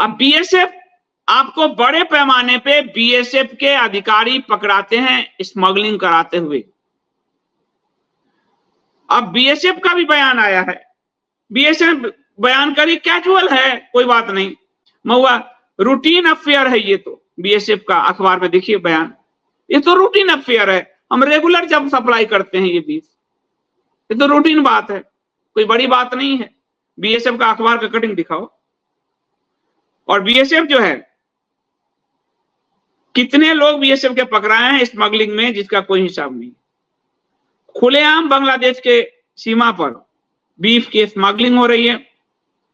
अब बीएसएफ, आपको बड़े पैमाने पे बीएसएफ के अधिकारी पकड़ाते हैं स्मगलिंग कराते हुए। अब बीएसएफ का भी बयान आया है, बीएसएफ बयान करी कैजुअल है, कोई बात नहीं, महुआ रूटीन अफेयर है ये तो। बीएसएफ का अखबार में देखिए बयान, ये तो रूटीन अफेयर है, हम रेगुलर जब सप्लाई करते हैं ये बीफ, ये तो रूटीन बात है, कोई बड़ी बात नहीं है। बीएसएफ का अखबार का कटिंग दिखाओ। और बीएसएफ जो है, कितने लोग बीएसएफ के पकड़ाए हैं स्मगलिंग में जिसका कोई हिसाब नहीं। खुलेआम बांग्लादेश के सीमा पर बीफ की स्मगलिंग हो रही है,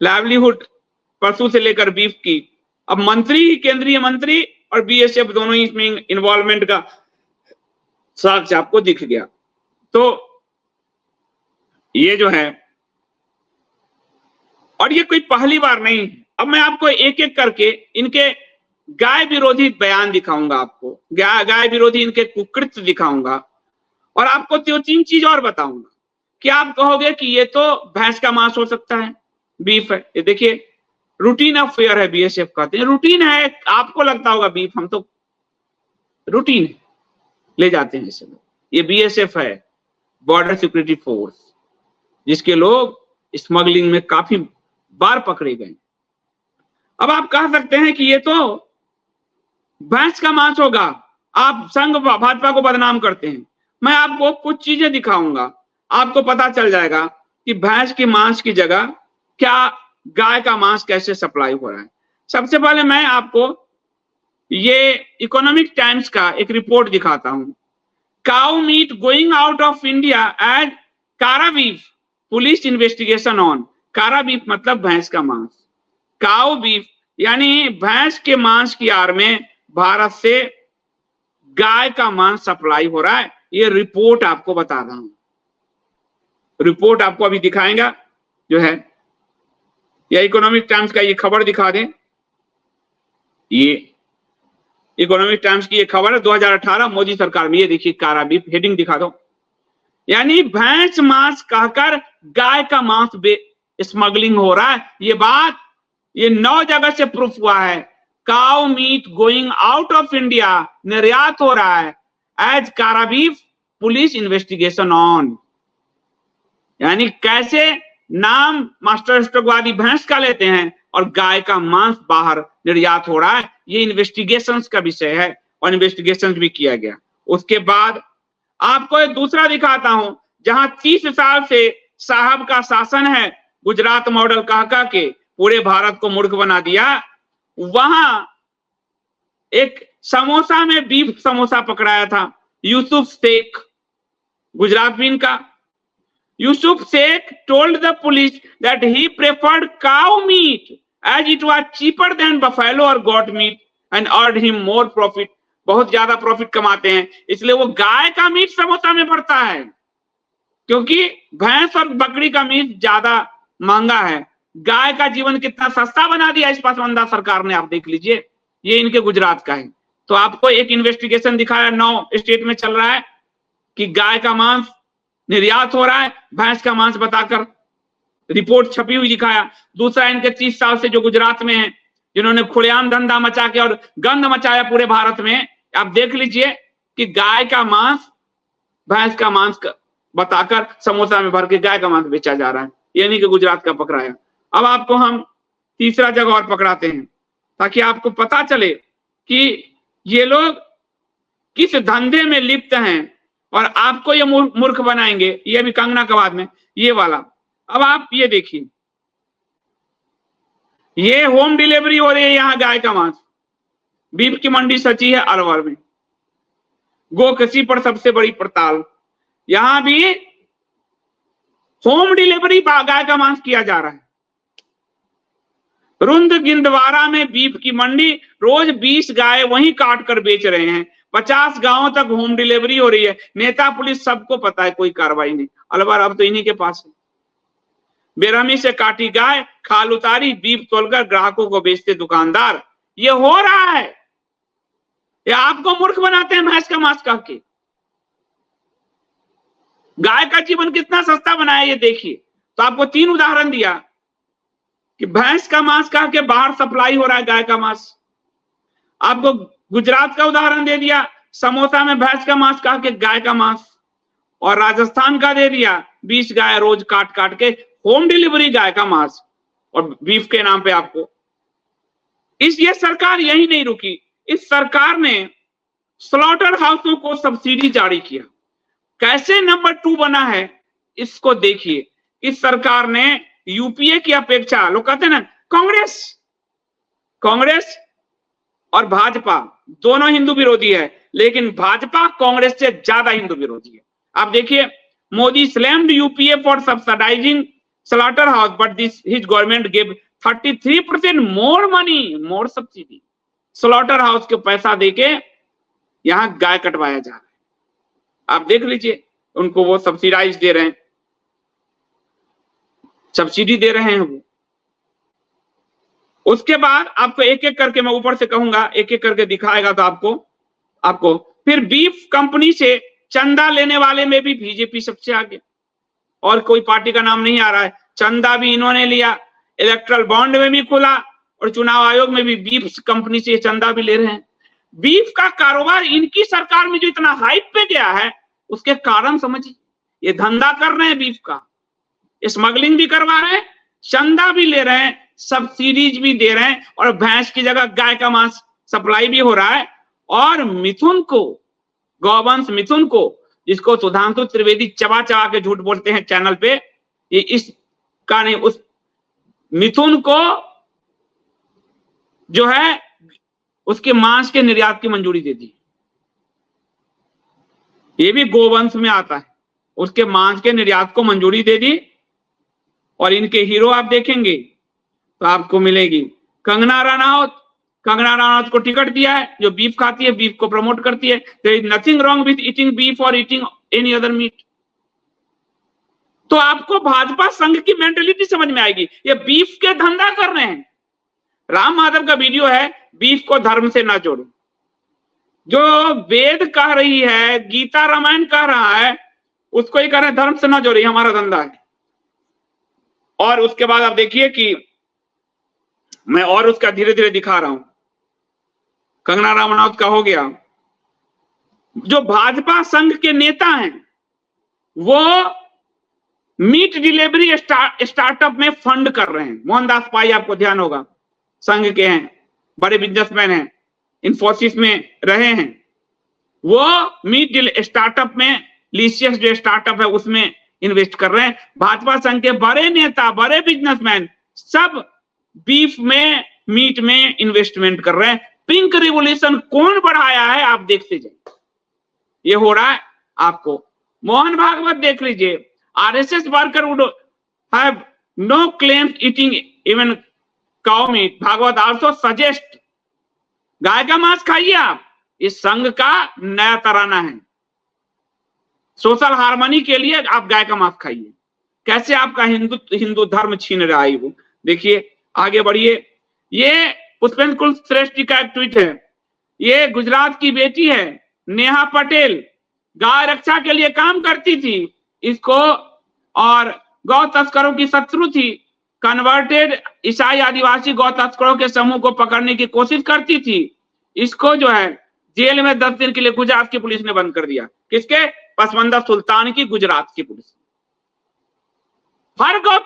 लाइवलीहुड पशु से लेकर बीफ की। अब मंत्री, केंद्रीय मंत्री और बीएसएफ दोनों ही इसमें इन्वॉल्वमेंट का साक्ष्य आपको दिख गया। तो ये जो है, और ये कोई पहली बार नहीं है। अब मैं आपको एक एक करके इनके गाय विरोधी बयान दिखाऊंगा, आपको गाय विरोधी इनके कुकृत्य दिखाऊंगा, और आपको 3 चीज और बताऊंगा कि आप कहोगे कि ये तो भैंस का मांस हो सकता है, बीफ है। ये देखिए रूटीन अफेयर है, बीएसएफ कहते हैं रूटीन है। आपको लगता होगा बीफ, हम तो रूटीन है, ले जाते हैं इसे। ये बीएसएफ है, बॉर्डर सिक्योरिटी फोर्स, जिसके लोग स्मगलिंग में काफी बार पकड़े गए। अब आप कह सकते हैं कि ये तो भैंस का मांस होगा, आप संघ भाजपा को बदनाम करते हैं। मैं आपको कुछ चीजें दिखाऊंगा, आपको पता चल जाएगा कि भैंस के मांस की जगह क्या गाय का मांस कैसे सप्लाई हो रहा है। सबसे पहले मैं आपको ये इकोनॉमिक टाइम्स का एक रिपोर्ट दिखाता हूं। Cow meat going out of India as carabeef, police investigation on. Carabeef मतलब भैंस का मांस, काउ बीफ यानी भैंस के मांस की आड़ में भारत से गाय का मांस सप्लाई हो रहा है। ये रिपोर्ट आपको बता रहा हूं, रिपोर्ट आपको अभी दिखाएगा जो है, या इकोनॉमिक टाइम्स का ये खबर दिखा दें। ये इकोनॉमिक टाइम्स की ये खबर है 2018 मोदी सरकार में। ये देखिए कारा बीफ, हेडिंग दिखा दो। यानी भैंस मांस कहकर गाय का मांस स्मगलिंग हो रहा है। ये बात ये 9 जगह से प्रूफ हुआ है। Cow meat going out of India, निर्यात हो रहा है as carabeef, police investigation on. यानी कैसे नाम मास्टर स्ट्रोकवादी भैंस का लेते हैं और गाय का मांस बाहर निर्यात हो रहा है, ये इन्वेस्टिगेशंस का विषय है और इन्वेस्टिगेशन भी किया गया। उसके बाद आपको एक दूसरा दिखाता हूं, जहां 30 साल से साहब का शासन है, गुजरात मॉडल कह के पूरे भारत को मूर्ख बना दिया। वहां एक समोसा में बीफ समोसा पकड़ाया था यूसुफ शेख, गुजरात में इनका। Yusuf Sheikh told the police that he preferred cow meat as it was cheaper than buffalo or goat meat and earned him more profit। बहुत ज्यादा प्रॉफिट कमाते हैं, इसलिए वो गाय का मीट समोसा में पड़ता है, क्योंकि भैंस और बकरी का मीट ज्यादा महंगा है। गाय का जीवन कितना सस्ता बना दिया इस पसमानदा सरकार ने, आप देख लीजिए। ये इनके गुजरात का है। तो आपको एक इन्वेस्टिगेशन दिखाया, 9 स्टेट में चल रहा है कि गाय का मांस निर्यात हो रहा है, भैंस का मांस बताकर रिपोर्ट छपी हुई दिखाया। दूसरा इनके 30 साल से जो गुजरात में है, जिन्होंने खुलेआम धंधा मचा के और गंध मचाया पूरे भारत में, आप देख लीजिए कि गाय का मांस भैंस का मांस बताकर समोसा में भर के गाय का मांस बेचा जा रहा है। यानी कि गुजरात का पकड़ाया। अब आपको हम तीसरा जगह और पकड़ाते हैं ताकि आपको पता चले कि ये लोग किस धंधे में लिप्त हैं और आपको ये मूर्ख बनाएंगे। ये भी कंगना कबाब में ये वाला। अब आप ये देखिए, ये होम डिलीवरी हो रही है यहाँ गाय का मांस। बीफ की मंडी सची है अलवर में, गोकसी पर सबसे बड़ी पड़ताल। यहां भी होम डिलीवरी गाय का मांस किया जा रहा है। रुंद गिंदवारा में बीफ की मंडी, रोज 20 गाय वहीं काट कर बेच रहे हैं। 50 गांवों तक होम डिलीवरी हो रही है। नेता पुलिस सबको पता है, कोई कार्रवाई नहीं। अलवर अब तो इन्हीं के पास है। बेरहमी से काटी गाय, खाल उतारी, बीफ तोलकर ग्राहकों को बेचते दुकानदार। ये हो रहा है। ये आपको मूर्ख बनाते हैं भैंस का मांस कह के। गाय का जीवन कितना सस्ता बनाया ये देखिए। तो आपको 3 उदाहरण दिया कि भैंस का मांस कहा के बाहर सप्लाई हो रहा है, गाय का मांस। आपको गुजरात का उदाहरण दे दिया, समोसा में भैंस का मांस कहा के गाय का मांस। और राजस्थान का दे दिया, 20 गाय रोज काट काट के होम डिलीवरी गाय का मांस और बीफ के नाम पे आपको। ये सरकार यही नहीं रुकी, इस सरकार ने स्लॉटर हाउसों को सब्सिडी जारी किया। कैसे नंबर 2 बना है इसको देखिए। इस सरकार ने यूपीए की अपेक्षा, लोग कहते हैं ना कांग्रेस और भाजपा दोनों हिंदू विरोधी है, लेकिन भाजपा कांग्रेस से ज्यादा हिंदू विरोधी है। आप देखिए, Modi slammed UPA for subsidising slaughter house, but his government give 33% more money, more subsidy. Slaughter house के पैसा देके यहां गाय कटवाया जा रहा है। आप देख लीजिए, उनको वो सब्सिडाइज दे रहे हैं, सब्सिडी दे रहे हैं वो। उसके बाद आपको एक एक करके मैं ऊपर से कहूंगा, एक एक करके दिखाएगा तो आपको फिर बीफ कंपनी से चंदा लेने वाले में भी बीजेपी सबसे आगे, और कोई पार्टी का नाम नहीं आ रहा है। चंदा भी इन्होंने लिया, इलेक्ट्रल बॉन्ड में भी खुला, और चुनाव आयोग में भी बीफ कंपनी से चंदा भी ले रहे हैं। बीफ का कारोबार इनकी सरकार में जो इतना हाइप पे गया है, उसके कारण समझिए। ये धंधा कर रहे हैं बीफ का, स्मगलिंग भी करवा रहे हैं, चंदा भी ले रहे हैं, सब्सिडीज भी दे रहे हैं, और भैंस की जगह गाय का मांस सप्लाई भी हो रहा है। और मिथुन को, गौवंश मिथुन को, जिसको सुधांशु त्रिवेदी चबा चबा के झूठ बोलते हैं चैनल पे, ये इसका नहीं, उस मिथुन को जो है उसके मांस के निर्यात की मंजूरी दे दी। ये भी गोवंश में आता है, उसके मांस के निर्यात को मंजूरी दे दी। और इनके हीरो आप देखेंगे तो आपको मिलेगी कंगना रनौत। कंगना रनौत को टिकट दिया है, जो बीफ खाती है, बीफ को प्रमोट करती है। There is nothing wrong with eating beef और ईटिंग एनी अदर मीट। तो आपको भाजपा संघ की मेंटेलिटी समझ में आएगी। ये बीफ के धंधा कर रहे हैं। राम माधव का वीडियो है, बीफ को धर्म से ना जोड़ो। जो वेद कह रही है, गीता रामायण कह रहा है, उसको ही कह रहे हैं धर्म से ना जोड़े, हमारा धंधा है। और उसके बाद आप देखिए कि मैं और उसका धीरे धीरे दिखा रहा हूं। कंगना रनौत का हो गया। जो भाजपा संघ के नेता हैं, वो मीट डिलीवरी स्टार्टअप में फंड कर रहे हैं। मोहनदास पाई आपको ध्यान होगा, संघ के हैं, बड़े बिजनेसमैन हैं, इन्फोसिस में रहे हैं। वो मीट स्टार्टअप में, लिशियस जो स्टार्टअप है उसमें इन्वेस्ट कर रहे हैं। भाजपा संघ के बड़े नेता, बड़े बिजनेसमैन सब बीफ में, मीट में इन्वेस्टमेंट कर रहे हैं। पिंक रिवोल्यूशन कौन बढ़ाया है, आप देखते जाइए। ये हो रहा है आपको। मोहन भागवत देख लीजिए, RSS worker would have no claims eating even cow meat. Bhagwat also suggest गाय का मांस खाइए आप। इस संघ का नया तराना है, सोशल हार्मनी के लिए आप गाय का मांस खाइए। कैसे आपका हिंदू धर्म छीन रहा है वो। देखिए आगे बढ़िए। ये पुष्पेंद्र कुलश्रेष्ठ का एक ट्वीट है। ये गुजरात की बेटी है नेहा पटेल, गाय रक्षा के लिए काम करती थी इसको, और गौ तस्करों की शत्रु थी। कन्वर्टेड ईसाई आदिवासी गौ तस्करों के समूह को पकड़ने की कोशिश करती थी। इसको जो है जेल में 10 दिन के लिए गुजरात की पुलिस ने बंद कर दिया। किसके? पसमंदा सुल्तान की, गुजरात की पुलिस। हर गौ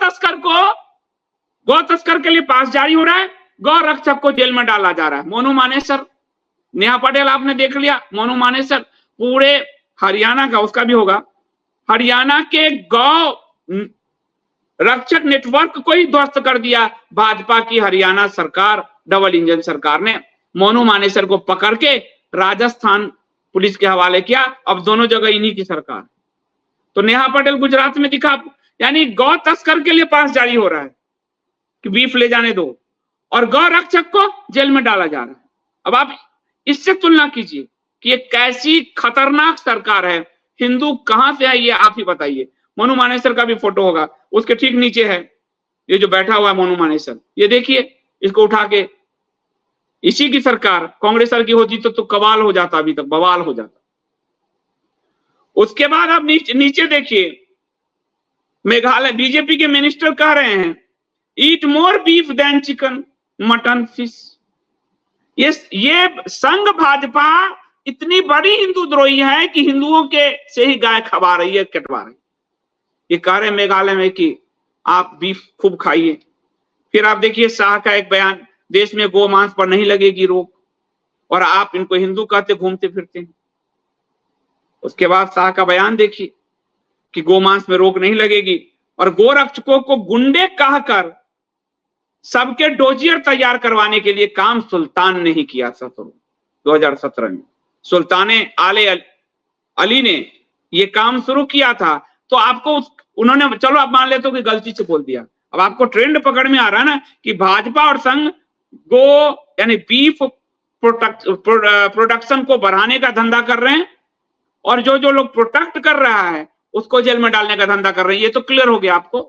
तस्कर के लिए पास जारी हो रहा है, गौ रक्षक को जेल में डाला जा रहा है। मोनू मानेसर, नेहा पटेल आपने देख लिया, मोनू मानेसर पूरे हरियाणा का, उसका भी होगा, हरियाणा के गौ रक्षक नेटवर्क को ही ध्वस्त कर दिया भाजपा की हरियाणा सरकार, डबल इंजन सरकार ने। मोनू मानेसर को पकड़ के राजस्थान पुलिस के हवाले किया। अब दोनों जगह इन्हीं की सरकार। तो नेहा पटेल गुजरात में दिखा, यानी गौ तस्कर के लिए पास जारी हो रहा है कि बीफ ले जाने दो, और गौ रक्षक को जेल में डाला जा रहा है। अब आप इससे तुलना कीजिए कि ये कैसी खतरनाक सरकार है। हिंदू कहां से है ये आप ही बताइए। मोनू मानेसर का भी फोटो होगा, उसके ठीक नीचे है ये जो बैठा हुआ है मोनू मानेसर। ये देखिए, इसको उठा के, इसी की सरकार कांग्रेस की होती तो कमाल हो जाता, अभी तक बवाल हो जाता। उसके बाद आप नीचे देखिए, मेघालय बीजेपी के मिनिस्टर कह रहे हैं eat more beef then chicken, mutton, fish. ये संघ भाजपा इतनी बड़ी हिंदू द्रोही है कि हिंदुओं के से ही गाय खवा रही है, कटवा रही है। ये कह रहे मेघालय में कि आप बीफ खूब खाइए। फिर आप देखिए शाह का एक बयान, देश में गो मांस पर नहीं लगेगी रोक, और आप इनको हिंदू कहते घूमते फिरते हैं। उसके बाद शाह का बयान देखिए कि गोमांस में रोक नहीं लगेगी, और गोरक्षकों को गुंडे कहकर सबके डोजियर तैयार करवाने के लिए काम सुल्तान ने ही किया था। 2017 में सुल्तान आले अली ने ये काम शुरू किया था। तो आपको उन्होंने, चलो आप मान लेते हो कि गलती से बोल दिया, अब आपको ट्रेंड पकड़ में आ रहा है ना कि भाजपा और संघ गो यानी बीफ प्रोडक्शन को बढ़ाने का धंधा कर रहे हैं, और जो जो लोग प्रोटेक्ट कर रहा है उसको जेल में डालने का धंधा कर रहे हैं। ये तो क्लियर हो गया आपको।